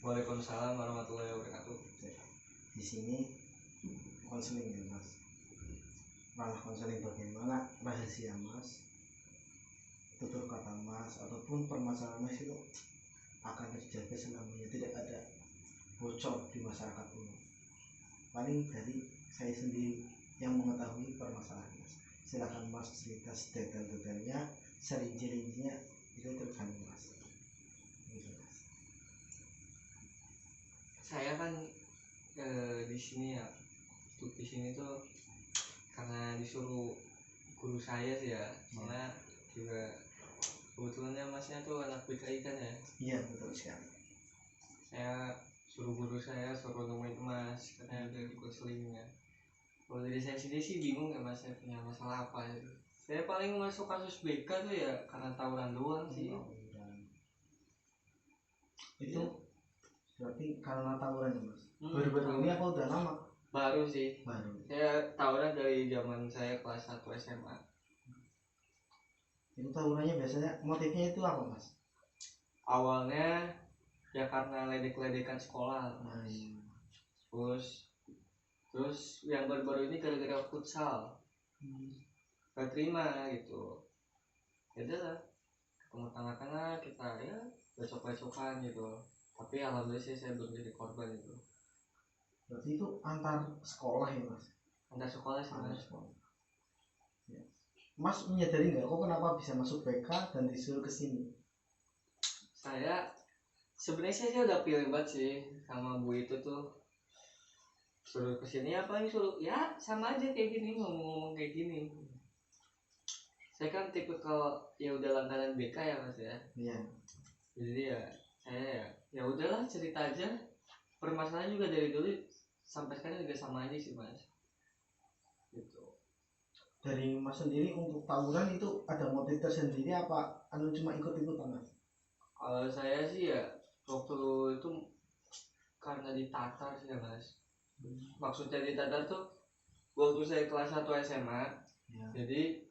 Waalaikumsalam warahmatullahi wabarakatuh. Di sini konseling ya Mas. Malah konseling bagaimana rahasia Mas, tutur kata Mas ataupun permasalahan Mas itu akan terjaga selamanya, tidak ada bocor di masyarakat umum. Paling dari saya sendiri yang mengetahui permasalahan Mas. Silakan Mas cerita sedetail-detailnya, serinci-rincinya, itu tergantung Mas. Gitu, Mas. Saya kan di sini ya, untuk di sini tuh karena disuruh guru saya sih ya, soalnya juga kebetulannya Masnya tuh anak PKI kan ya. Iya betul sekali. Saya suruh guru saya suruh nemuin Mas karena udah konselingnya. Kalau dari saya sendiri sih bingung ya Mas, saya punya masalah apa itu. Saya paling masuk kasus BK tuh ya karena tawuran doang sih. Itu berarti karena tawuran ya Mas? Baru-baru ini apa udah lama? Baru sih. Baru. Saya tawuran dari zaman saya kelas 1 SMA. Itu tawurannya biasanya motifnya itu apa Mas? Awalnya ya karena ledek-ledekan sekolah Mas. Terus yang baru-baru ini gara-gara futsal. Gak terima gitu. Yaudah lah, ketemu tengah-tengah kita ya bacok-bacokan gitu. Tapi alhamdulillah saya belum jadi korban itu. Berarti itu antar sekolah ya Mas? Antar sekolah sih Mas. Ya. Mas menyadari nggak kok kenapa bisa masuk BK dan disuruh ke sini? Saya sebenarnya saya udah pilih banget sih sama Bu itu tuh, suruh kesini apa ini suruh ya sama aja kayak gini, ngomong-ngomong kayak gini. Saya kan tipe kalau ya udah langganan BK ya Mas ya. Iya. Jadi ya saya ya udahlah cerita aja. Permasalahan juga dari dulu sampai sekarang juga sama aja sih Mas. Gitu. Dari Mas sendiri untuk tawuran itu ada motif tersendiri apa cuma ikut-ikutan Mas? Kalau saya sih ya waktu itu karena ditatar sih ya Mas. Maksudnya ditatar tuh waktu saya kelas 1 SMA ya. Jadi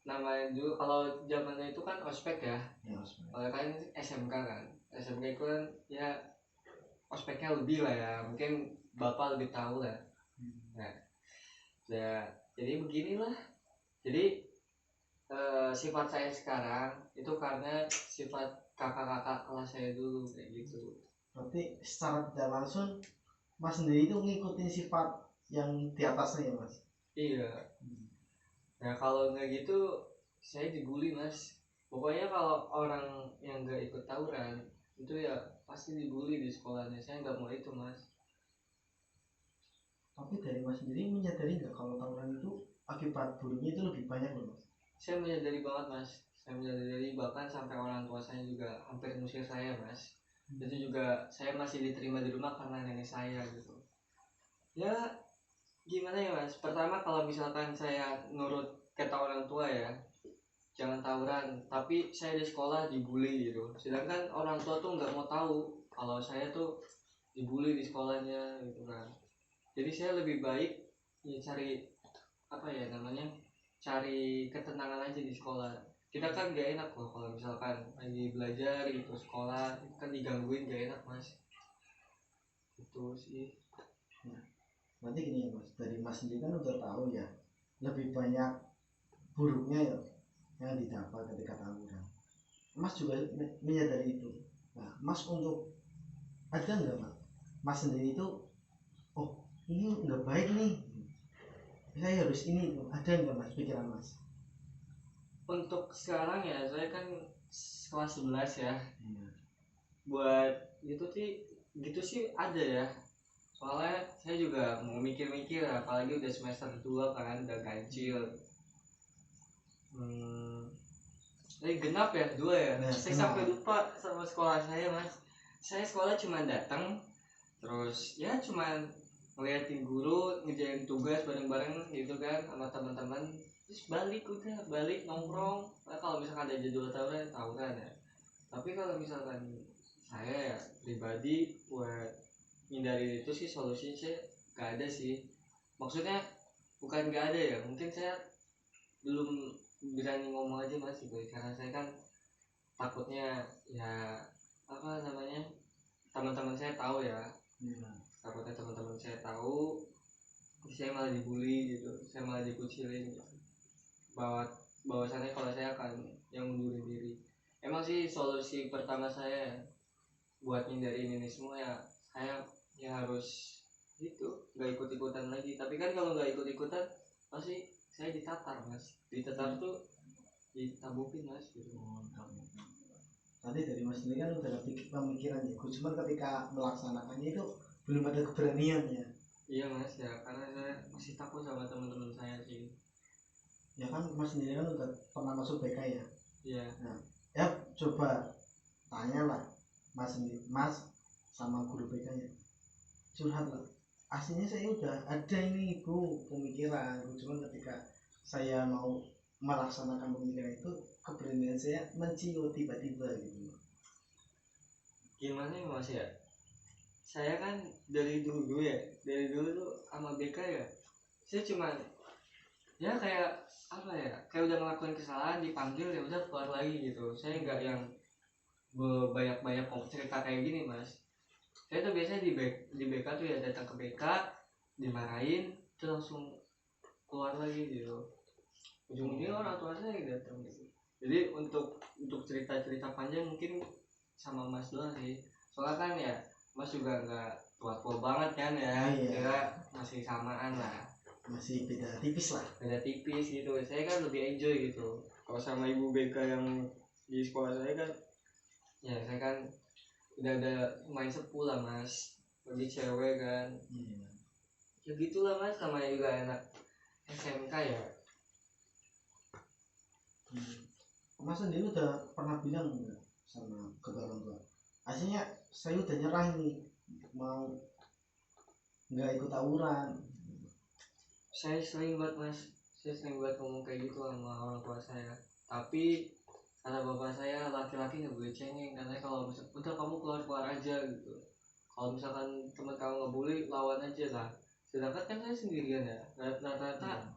namanya dulu kalau zamannya itu kan ospek ya, kalau kan SMK kan, SMK itu kan ya ospeknya lebih lah ya, mungkin bapak lebih tahu lah. Nah ya jadi beginilah, jadi sifat saya sekarang itu karena sifat kakak-kakak kelas saya dulu kayak gitu. Berarti secara tidak langsung Mas sendiri itu ngikutin sifat yang di atasnya ya Mas? Iya. Nah kalau nggak gitu saya dibully Mas. Pokoknya kalau orang yang nggak ikut tawuran itu ya pasti dibully di sekolahnya. Saya nggak mau itu Mas. Tapi dari Mas sendiri menyadari nggak kalau tawuran itu akibat bullyingnya itu lebih banyak loh Mas? Saya menyadari banget Mas. Saya menyadari, bahkan sampai orang tua saya juga hampir ngusir saya Mas. Itu juga saya masih diterima di rumah karena nenek saya gitu. Ya gimana ya Mas, pertama kalau misalkan saya nurut kata orang tua ya jangan tawuran, tapi saya di sekolah dibully gitu, sedangkan orang tua tuh nggak mau tahu kalau saya tuh dibully di sekolahnya gitu kan. Jadi saya lebih baik ya cari apa ya namanya, cari ketenangan aja di sekolah. Kita kan gak enak loh kalau misalkan lagi belajar gitu sekolah itu kan digangguin, gak enak Mas. Itu sih. Berarti gini ya Mas, dari Mas sendiri kan udah tahu ya lebih banyak buruknya ya yang didapat ketika tawuran. Mas juga menyadari itu. Nah Mas untuk ada nggak Mas sendiri itu oh ini nggak baik nih, saya harus ini tuh, ada nggak Mas pikiran Mas? Untuk sekarang ya saya kan kelas 11 ya. Buat gitu sih, gitu sih ada ya. Soalnya saya juga mau mikir-mikir, apalagi udah semester 2 kan, udah ganjil. Genap ya, 2 ya. Saya sampai lupa sama sekolah saya Mas. Saya sekolah cuma datang, terus ya cuma ngeliatin guru, ngerjain tugas bareng-bareng gitu kan sama teman-teman. Terus balik nongkrong. Nah, kalau misalkan ada jadwal tawuran ya. Tapi kalau misalkan saya ya pribadi buat hindari itu sih solusinya saya gak ada sih. Maksudnya bukan gak ada ya, mungkin saya belum berani ngomong aja Mas gitu, karena saya kan takutnya ya apa namanya, teman-teman saya tahu ya, Iya. takutnya teman-teman saya tahu saya malah dibully gitu, saya malah dikucilin gitu. Bahwasannya kalau saya akan yang mundurin diri. Emang sih solusi pertama saya buat hindarin ini semua ya, saya ya harus gitu, nggak ikut-ikutan lagi. Tapi kan kalau nggak ikut-ikutan pasti saya ditatar mas, ditatar tuh ditabukin mas gitu. Mantap. Tadi dari Mas sendiri kan udah ada pemikiran ya, cuman ketika melaksanakannya itu belum ada keberaniannya. Iya mas ya, karena saya masih takut sama teman-teman saya sih. Ya kan Mas sendiri kan udah pernah masuk BK ya. Iya. Nah, ya coba tanyalah Mas sama guru BK-nya, curhat lah. Aslinya saya udah ada ini Bu pemikiran, cuman ketika saya mau melaksanakan pemikiran itu keberanian saya menciut tiba-tiba gitu. Gimana ya mas ya, saya kan dari dulu tuh sama BK ya, saya cuma ya kayak apa ya, kayak udah ngelakuin kesalahan dipanggil ya udah keluar lagi gitu. Saya nggak yang banyak mau cerita kayak gini mas. Saya tuh biasanya di BK tuh ya datang ke BK dimarahin terus langsung keluar lagi gitu. Ujung-ujungnya orang tua saya yang datang gitu. Jadi untuk cerita-cerita panjang mungkin sama mas doang sih, soalnya kan ya mas juga nggak tua-tua banget kan ya. Iya. Kira masih samaan lah, Masih beda tipis lah. beda tipis gitu. Saya kan lebih enjoy gitu kalau sama ibu BK yang di sekolah saya kan. Ya saya kan udah ada main sepuh lah mas, bagi cewek kan. Iya. Ya gitulah mas, namanya juga anak SMK ya. Mas sendiri udah pernah bilang nggak sama kedua orang tua, aslinya saya udah nyerah nih, mau nggak ikut tawuran. Saya sering banget mas, saya sering banget ngomong kayak gitu sama orang tua saya. Tapi kata bapak saya, laki-laki nggak boleh cengeng, karena kalau misalkan udah kamu keluar aja gitu. Kalau misalkan teman kamu nggak boleh, lawan aja lah. Sedangkan kan saya sendirian ya, rata-rata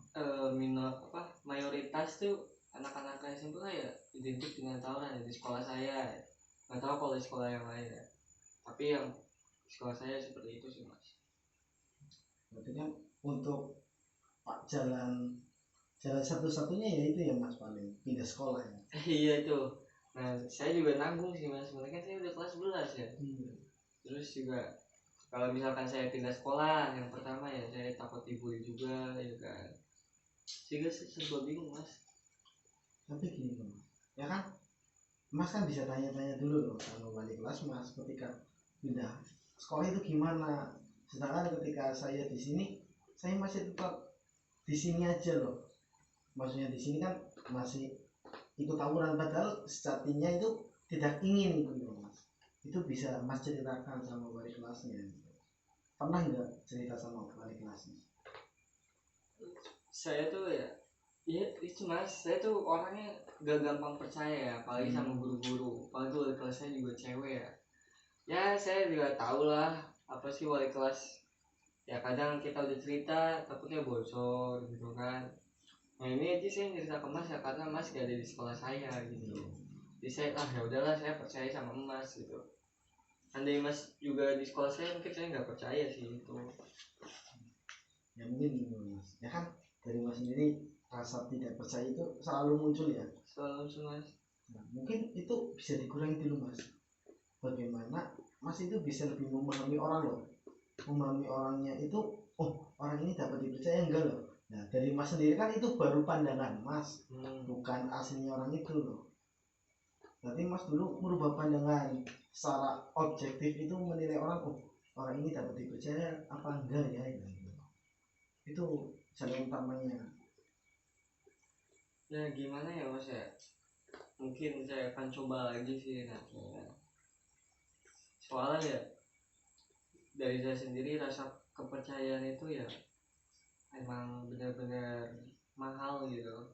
mayoritas tuh anak-anak SMP lah ya identik dengan tawuran ya di sekolah saya ya. Nggak tahu kalau di sekolah yang lain ya, tapi yang di sekolah saya seperti itu sih mas. Berarti kan untuk pak jalan satu-satunya ya itu ya Mas, paling pindah sekolah ya. Iya itu. Nah saya juga nanggung sih mas, sebenarnya kan saya udah kelas 11 ya. Terus juga kalau misalkan saya pindah sekolah, yang pertama ya saya takut dibully juga ya kan. Sehingga saya serba bingung mas. Tapi gini Mas, ya kan Mas kan bisa tanya-tanya dulu loh sama wali kelas Mas ketika pindah sekolah itu gimana. Sedangkan ketika saya di sini, saya masih tetap di sini aja loh. Maksudnya di sini kan masih ikut tawuran, padahal sejatinya itu tidak ingin itu loh Mas. Itu bisa Mas ceritakan sama wali kelasnya. Pernah nggak cerita sama wali kelasnya? Saya tuh ya itu mas, saya tuh orangnya gak gampang percaya ya, apalagi sama guru-guru, apalagi wali kelas saya juga cewek ya. Ya saya juga tahu lah apa sih wali kelas, ya kadang kita udah cerita takutnya bocor gitu kan. Nah ini aja saya cerita ke mas ya karena mas gak ada di sekolah saya gitu. Jadi saya ya udahlah, saya percaya sama mas gitu. Andai mas juga di sekolah saya mungkin saya nggak percaya sih itu. Ya mungkin gini Mas, ya kan dari Mas sendiri rasa tidak percaya itu selalu muncul ya. Selalu mas. Nah, mungkin itu bisa dikurangi dulu Mas. Bagaimana Mas itu bisa lebih memahami orang loh. Memahami orangnya itu, oh orang ini dapat dipercaya enggak loh. Nah dari Mas sendiri kan itu baru pandangan Mas, bukan aslinya orang itu loh. Berarti Mas dulu merubah pandangan secara objektif itu menilai orang, oh orang ini dapat dipercaya apa enggak ya gitu. Itu jalan utamanya. Ya gimana ya mas ya, mungkin saya akan coba lagi sih nantinya. Soalnya ya dari saya sendiri rasa kepercayaan itu ya emang benar-benar mahal gitu.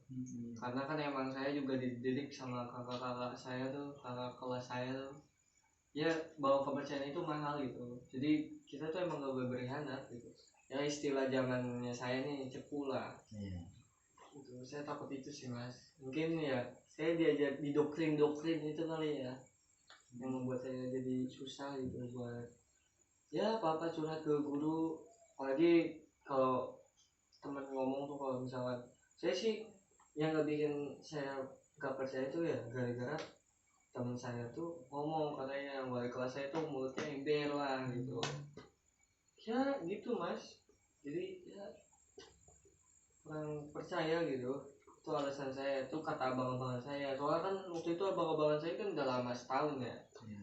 Karena kan emang saya juga dididik sama kakak-kakak saya tuh, kakak kelas saya tuh ya bahwa kepercayaan itu mahal gitu. Jadi kita tuh emang gak boleh berkhianat gitu. Ya istilah zamannya saya nih cepu lah. Itu saya takut itu sih mas. Mungkin ya saya diajar didoktrin itu kali ya. yang membuat saya jadi susah gitu buat ya apa curhat ke guru. Apalagi kalau teman ngomong tuh, kalau misalkan saya sih yang nggak bikin saya nggak percaya itu ya gara-gara teman saya tuh ngomong katanya wali kelas saya tuh mulutnya ember lah gitu ya gitu mas. Jadi ya kurang percaya gitu. Itu alasan saya, itu kata abang-abangan saya, soalnya kan waktu itu abang-abangan saya kan udah lama setahun ya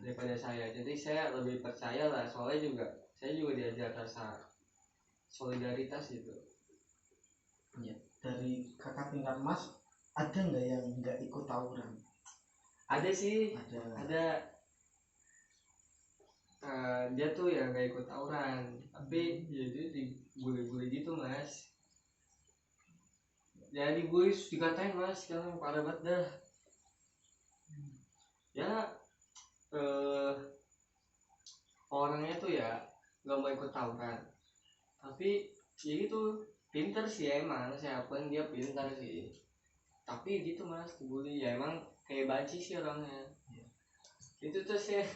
daripada saya, jadi saya lebih percaya lah, soalnya juga saya juga diajar rasa solidaritas gitu. Ya, dari kakak tingkat mas ada nggak yang nggak ikut tawuran? Ada sih, Ada. ada. Dia tuh ya nggak ikut tawuran, tapi ya dia dibully-bully gitu mas. Ya dibully dikatain mas, sekarang parah banget dah. Ya orangnya tuh ya nggak mau ikut tawuran, tapi ya gitu pinter sih ya, emang siapa dia pintar sih, tapi gitu mas dibully ya, emang kayak banci sih orangnya. Itu tuh saya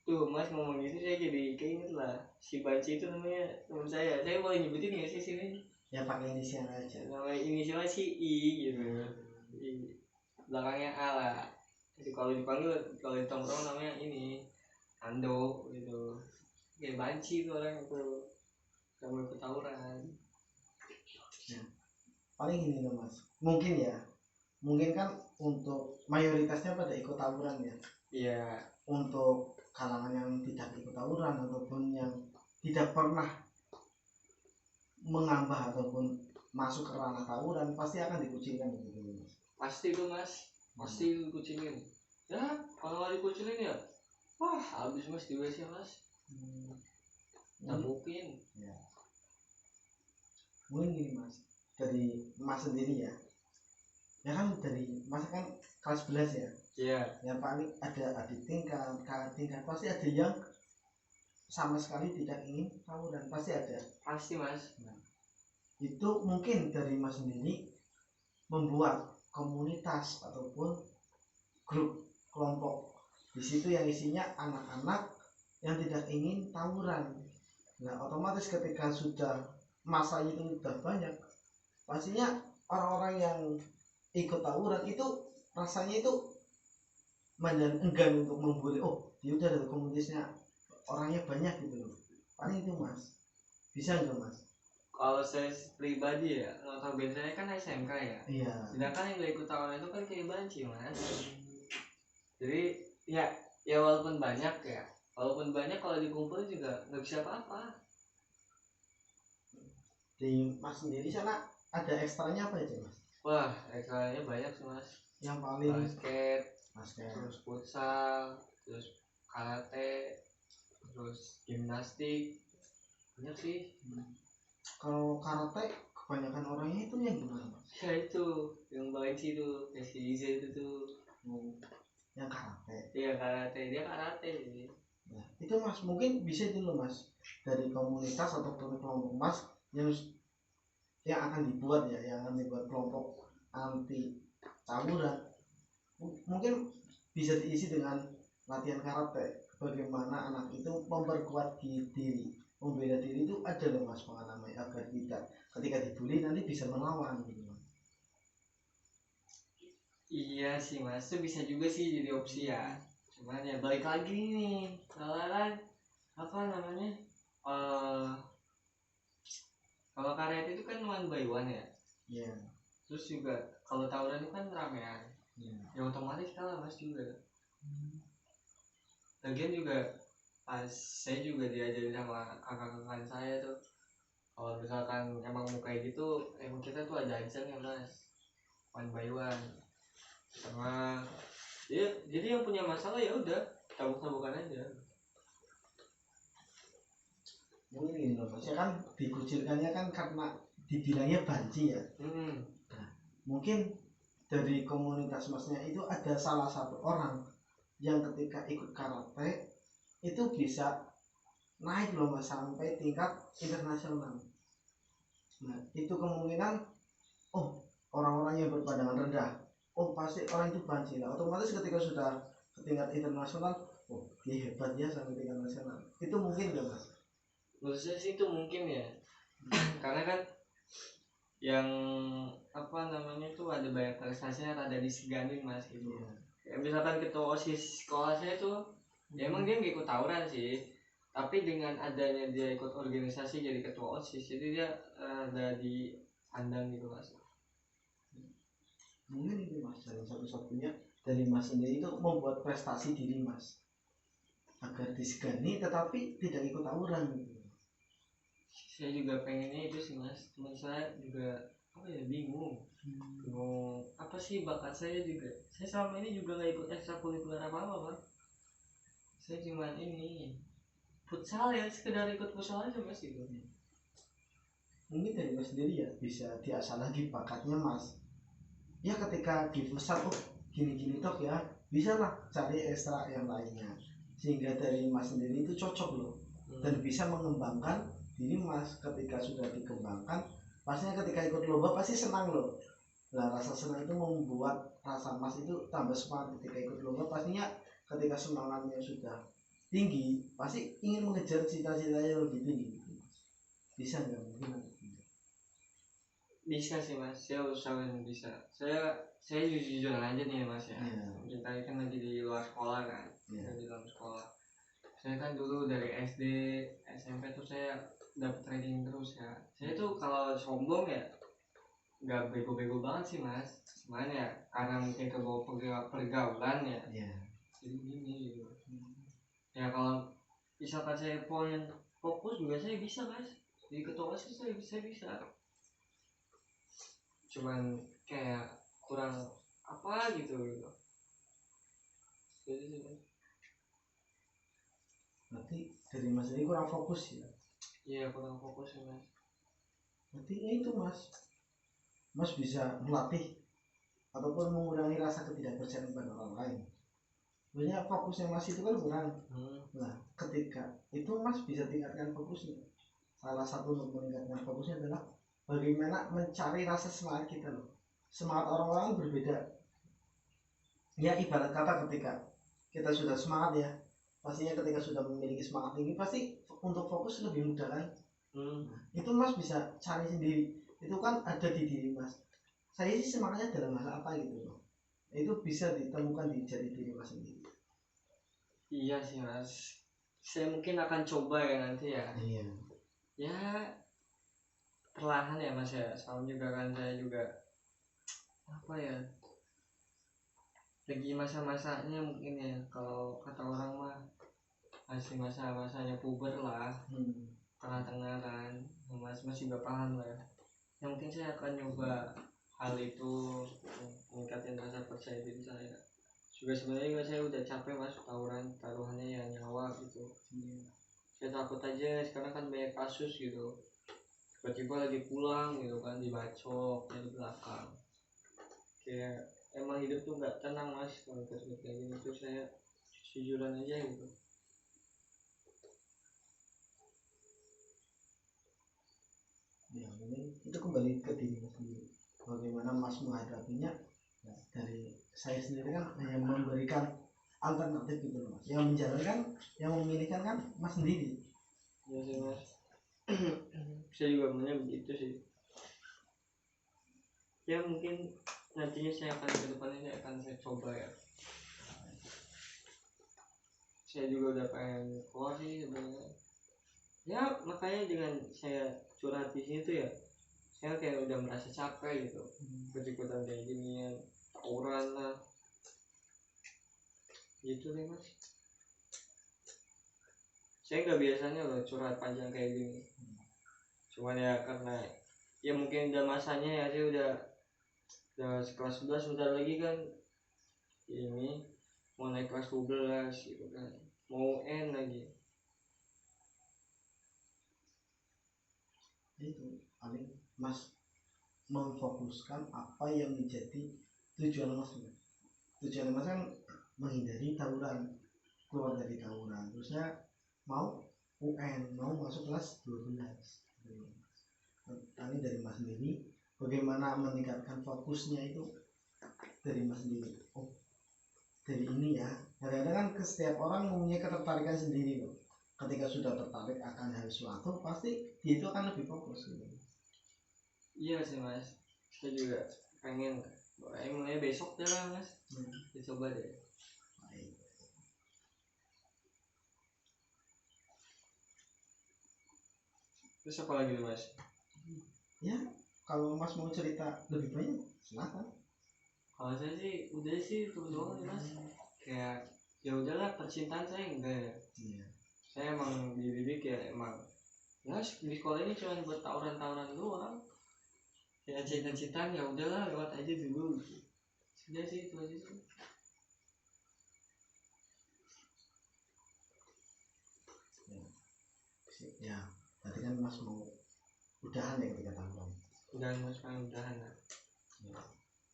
tuh mas ngomong gitu saya jadi keinget lah, si banci itu namanya teman saya boleh nyebutin nggak sih sini? Ya pakai inisial aja. Nama inisialnya si I gitu, I, belakangnya A lah. Jadi kalau dipanggil, kalau di tongkrong namanya ini Ando gitu. Kayak banci tuh orang itu, gak mau ikut tawuran. Ya, paling ini loh mas, mungkin kan untuk mayoritasnya pada ikut tawuran ya. Iya. Untuk kalangan yang tidak ikut tawuran ataupun yang tidak pernah mengambah ataupun masuk ke ranah tawuran pasti akan dikucilkan gitu mas. Pasti tuh mas, pasti dikucilin. Ya kalau nggak dikucilin ya, wah habis mas di WC mas. Tabukin. Ya. Mungkin gini mas, dari mas sendiri ya kan dari mas kan kelas 11 ya. Iya. Yang paling ada adik tingkat, kakak tingkat, pasti ada yang sama sekali tidak ingin tawuran, pasti ada. Pasti mas. Nah, itu mungkin dari mas sendiri membuat komunitas ataupun grup kelompok di situ yang isinya anak-anak yang tidak ingin tawuran. Nah otomatis ketika sudah masa itu sudah banyak, pastinya orang-orang yang ikut tawuran itu rasanya itu enggan untuk membuli. Oh dia udah ada komunitasnya, orangnya banyak gitu loh. Paling itu mas, bisa nggak mas? Kalau saya pribadi ya, notabene saya kan SMK ya. Iya. Sedangkan yang gak ikut tawuran itu kan kayak banci mas. Jadi ya walaupun banyak ya, walaupun banyak kalau dikumpul juga nggak bisa apa-apa. Di mas sendiri sana ada ekstranya apa aja mas? Wah ekstranya banyak sih mas. Yang paling basket, basket, terus futsal, terus karate, terus gimnastik, banyak sih. Kalau karate kebanyakan orangnya itu yang gimana mas? Ya itu yang banci tuh, kayak si Iza itu tuh. Yang karate. Iya karate, dia karate. Nah, itu mas mungkin bisa dulu mas dari komunitas ataupun kelompok mas yang akan dibuat ya, yang akan dibuat kelompok anti tawuran, mungkin bisa diisi dengan latihan karate. Bagaimana anak itu memperkuat diri, membela diri itu ada loh mas pengalaman agar kita ketika dibully nanti bisa melawan gitu mas. Iya sih mas, itu bisa juga sih jadi opsi ya. Cuman ya balik lagi nih, soalnya apa namanya? Kalau karate itu kan one by one ya. Iya. Terus juga kalau tawuran itu kan ramean. Ya otomatis kalah mas juga. Lagian juga pas saya juga diajarin sama kakak-kakak saya tuh, kalau misalkan emang mau kayak gitu, emang kita tuh ada ancang ya mas, one by one. Sama ya, jadi yang punya masalah ya udah tabuk-tabukan aja. Mungkin ini loh mas, ya kan dikucilkannya kan karena dibilangnya banci ya. Nah, mungkin dari komunitas masnya itu ada salah satu orang yang ketika ikut karate itu bisa naik loh mas sampai tingkat internasional. Nah itu kemungkinan orang-orang yang berpandangan rendah, oh pasti orang itu banci lah, otomatis ketika sudah ke tingkat internasional, oh dia hebat ya sampai tingkat nasional, itu mungkin nggak mas? Menurut saya sih itu mungkin ya. Karena kan yang apa namanya itu ada banyak prestasinya rada diseganin mas gitu. Kayak misalkan ketua OSIS sekolah saya tuh ya emang dia nggak ikut tawuran sih, tapi dengan adanya dia ikut organisasi jadi ketua OSIS, jadi dia ada dipandang gitu mas. Mungkin itu mas jalan satu-satunya dari mas sendiri itu membuat prestasi diri mas agar disegani tetapi tidak ikut tawuran gitu. Saya juga pengennya itu sih mas, teman saya juga apa ya bingung apa sih bakat saya juga. Saya selama ini juga nggak ikut ekstrakurikuler apa-apa bang. Saya cuma ini futsal ya, sekedar ikut futsal aja mas itu. Mungkin dari mas sendiri ya bisa diasah lagi bakatnya mas ya, ketika di futsal oh gini-gini toh ya, bisa lah cari ekstra yang lainnya sehingga dari mas sendiri itu cocok loh dan bisa mengembangkan diri mas. Ketika sudah dikembangkan pastinya ketika ikut lomba pasti senang loh. Nah rasa senang itu membuat rasa mas itu tambah semangat ketika ikut lomba. Pastinya ketika semangatnya sudah tinggi pasti ingin mengejar cita-cita yang lebih tinggi. Bisa nggak mungkin? Bisa sih mas, saya usahain bisa. Saya jujur aja nih ya mas ya. Kita kan lagi di luar sekolah kan, di dalam sekolah. Saya kan dulu dari SD, SMP tuh saya dapat training terus ya. Saya tuh kalau sombong ya nggak bego-bego banget sih mas. Cuman ya karena mungkin kebawa pergaulan ya. Jadi gini gitu. Ya kalau misalkan saya poin fokus juga saya bisa mas. Di ketua sih saya bisa. Cuman kayak kurang apa gitu. Jadi berarti dari mas ini kurang fokus ya? Iya kurang fokus ya mas. Berarti ya itu mas bisa melatih ataupun mengurangi rasa ketidakpercayaan pada orang lain. Sebenarnya fokusnya mas itu kan kurang. Nah ketika itu mas bisa tingkatkan fokusnya. Salah satu untuk meningkatkan fokusnya adalah bagaimana mencari rasa semangat kita loh. Semangat orang-orang berbeda. Ya ibarat kata ketika kita sudah semangat ya, pastinya ketika sudah memiliki semangat tinggi pasti untuk fokus lebih mudah kan. Nah, itu mas bisa cari sendiri, itu kan ada di diri mas. Saya sih semangatnya dalam hal apa gitu loh, itu bisa ditemukan di jati diri mas sendiri. Iya sih mas, saya mungkin akan coba ya nanti ya. Ya perlahan ya mas ya, soalnya juga kan saya juga apa ya lagi masa-masanya mungkin ya, kalau kata orang mah masih masa-masanya puber lah, tengah-tengah kan. Mas juga paham lah ya. Yang mungkin saya akan nyoba hal itu, meningkatkan rasa percaya diri saya. Juga sebenarnya juga saya udah capek mas taruhannya ya nyawa gitu. Saya takut aja sekarang kan banyak kasus gitu, tiba-tiba lagi pulang gitu kan dibacok dari belakang. Kayak emang hidup tuh nggak tenang mas kalau kayak gini tuh. Saya jujuran aja gitu. Ya ini itu kembali ke diri mas sendiri, bagaimana mas menghadapinya. Ya, dari saya sendiri kan hanya memberikan alternatif gitu loh mas, yang menjalankan yang memilihkan kan mas sendiri. Ya sih mas. Saya juga maunya begitu sih ya. Mungkin nantinya saya akan ke depannya saya coba ya. Saya juga udah pengen keluar sih sebenarnya ya, makanya dengan saya curhat di sini tuh ya saya kayak udah merasa capek gitu. Ikut-ikutan kayak gini ya, tawuran lah gitu deh mas. Saya nggak biasanya loh curhat panjang kayak gini, cuman ya karena ya mungkin udah masanya ya. Saya udah kelas 11 sebentar lagi kan ini mau naik kelas 12 gitu kan, mau UN lagi. Itu paling mas memfokuskan apa yang menjadi tujuan mas. Tujuan mas kan menghindari tawuran, keluar dari tawuran, terusnya mau UN, mau masuk kelas 12. Ini dari mas sendiri, bagaimana meningkatkan fokusnya itu dari mas sendiri. Oh dari ini ya. Kadang-kadang kan ke setiap orang mempunyai ketertarikan sendiri loh. Ketika sudah tertarik akan hal suatu, pasti dia itu akan lebih fokus gitu. Iya sih mas, saya juga pengen mulai besok deh lah mas, dicoba deh. Baik. Terus apa lagi tuh mas? Ya, kalau Mas mau cerita lebih banyak, silakan. Kalau saya sih udah sih itu doang ya mas, kayak ya udahlah percintaan saya enggak ya. Iya. Saya emang dididik ya emang ya di sekolah ini cuma buat tawuran-tawuran doang. Ya cinta-cintaan ya udahlah lewat aja dulu gitu. Sudah sih itu aja sih. Ya, berarti kan Mas mau udahan ya ketika tanggal. Udah mas pengen udahan lah. Ya.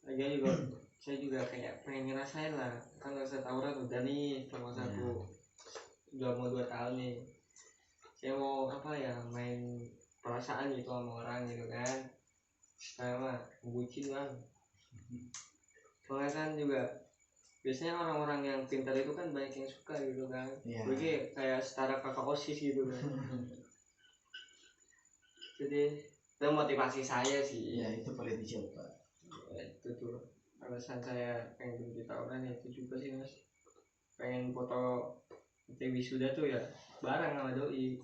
Lagian juga saya juga kayak pengen ngerasain lah, kan nggak usah tawuran udah nih sama satu udah mau 2 tahun nih. Saya mau apa ya main perasaan gitu sama orang gitu kan. Saya mah bucin bang. Soalnya kan juga biasanya orang-orang yang pintar itu kan banyak yang suka gitu kan. Iya. Begitu kayak setara kakak osis gitu kan. Jadi itu motivasi saya sih. Ya, itu boleh dicoba. Ya, itu tuh alasan saya pengen berhenti tawuran ya itu juga sih mas. Pengen foto wisuda tuh ya bareng sama doi.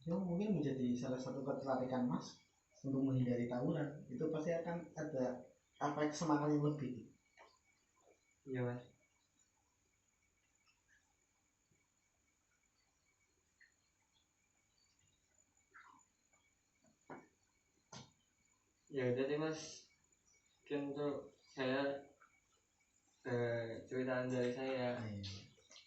Itu mungkin menjadi salah satu ketertarikan Mas untuk menghindari tawuran. Itu pasti akan ada efek semangat yang lebih. Iya mas. Ya udah deh mas, mungkin tuh saya ceritaan dari saya.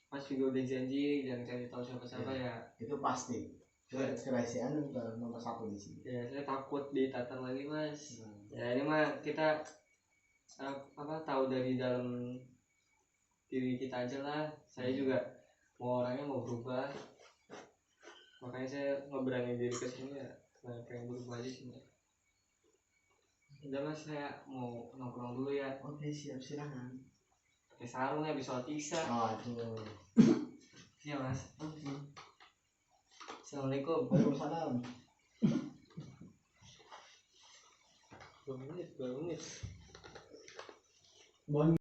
Mas juga udah janji jangan kasih tahu siapa-siapa ya. Itu pasti. Kerahasiaan udah nomor 1 di sini. Ya saya takut ditatar lagi mas. Ya ini mah kita apa tahu dari dalam diri kita aja lah. Saya juga mau orangnya mau berubah, makanya saya ngeberani diri ke sini ya, pengen berubah aja sih mas. Udah mas saya mau nongkrong dulu ya. Oke, siap, silakan. Pakai sarung ya bisa bisa. Oh, aduh. Iya mas. Assalamualaikum. Waalaikumsalam. 2 menit. Bon